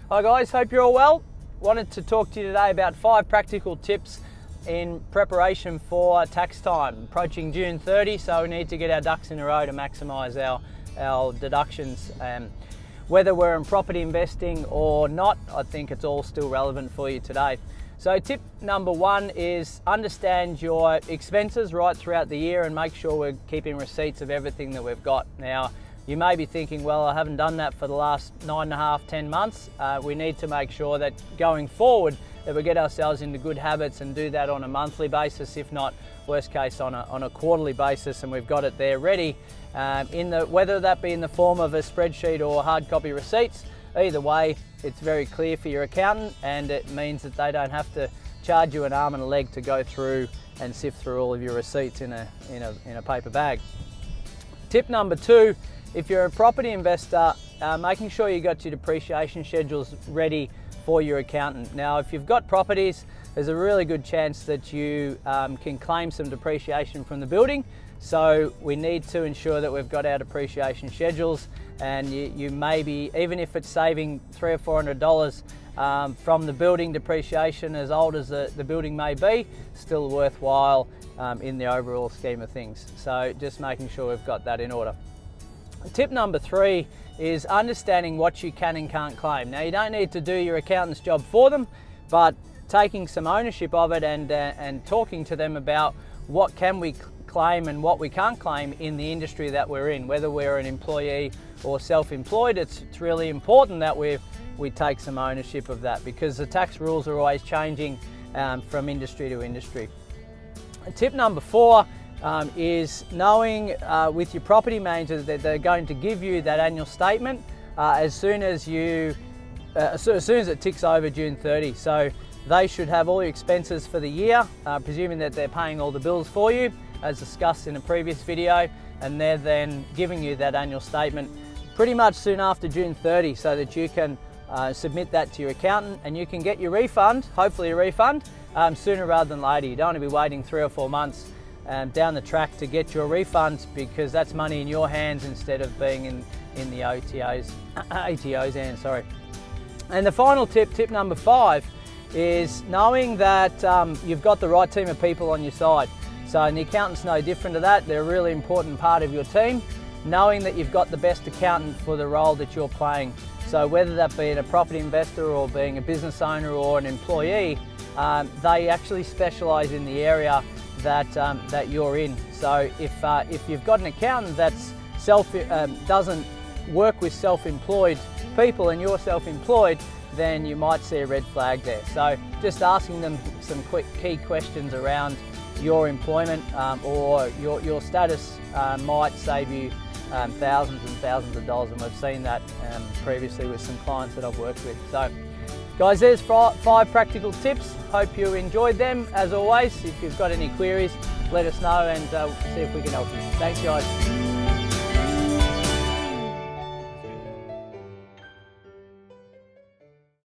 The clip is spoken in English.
Hi guys, hope you're all well. Wanted to talk to you today about 5 practical tips in preparation for tax time. Approaching June 30, so we need to get our ducks in a row to maximise our deductions. Whether we're in property investing or not, I think it's all still relevant for you today. So tip number 1 is understand your expenses right throughout the year and make sure we're keeping receipts of everything that we've got. Now, you may be thinking, well, I haven't done that for the last 9.5, 10 months. We need to make sure that going forward that we get ourselves into good habits and do that on a monthly basis, if not worst case on a quarterly basis, and we've got it there ready, whether that be in the form of a spreadsheet or hard copy receipts. Either way, it's very clear for your accountant, and it means that they don't have to charge you an arm and a leg to go through and sift through all of your receipts in a paper bag. Tip number 2, if you're a property investor, making sure you got your depreciation schedules ready for your accountant. Now, if you've got properties, there's a really good chance that you can claim some depreciation from the building. So we need to ensure that we've got our depreciation schedules, and you may be, even if it's saving $300 or $400 from the building depreciation, as old as the building may be, still worthwhile in the overall scheme of things. So just making sure we've got that in order. Tip number 3 is understanding what you can and can't claim. Now, you don't need to do your accountant's job for them, but taking some ownership of it and talking to them about what can we claim and what we can't claim in the industry that we're in. Whether we're an employee or self-employed, it's really important that we take some ownership of that, because the tax rules are always changing from industry to industry. Tip number 4 is knowing with your property manager that they're going to give you that annual statement as soon as it ticks over June 30. So they should have all your expenses for the year, presuming that they're paying all the bills for you, as discussed in a previous video, and they're then giving you that annual statement pretty much soon after June 30, so that you can submit that to your accountant and you can get your refund, hopefully a refund, sooner rather than later. You don't want to be waiting 3 or 4 months down the track to get your refund, because that's money in your hands instead of being in the ATO's hands, sorry. And the final tip, tip number 5, is knowing that you've got the right team of people on your side. So, and the accountant's no different to that. They're a really important part of your team, knowing that you've got the best accountant for the role that you're playing. So whether that be a property investor or being a business owner or an employee, they actually specialise in the area that you're in. So if you've got an accountant that's doesn't work with self-employed people and you're self-employed, then you might see a red flag there. So just asking them some quick key questions around your employment or your status might save you thousands and thousands of dollars, and we've seen that previously with some clients that I've worked with. So guys, there's 5 practical tips. Hope you enjoyed them. As always, if you've got any queries, let us know and see if we can help you. Thanks guys.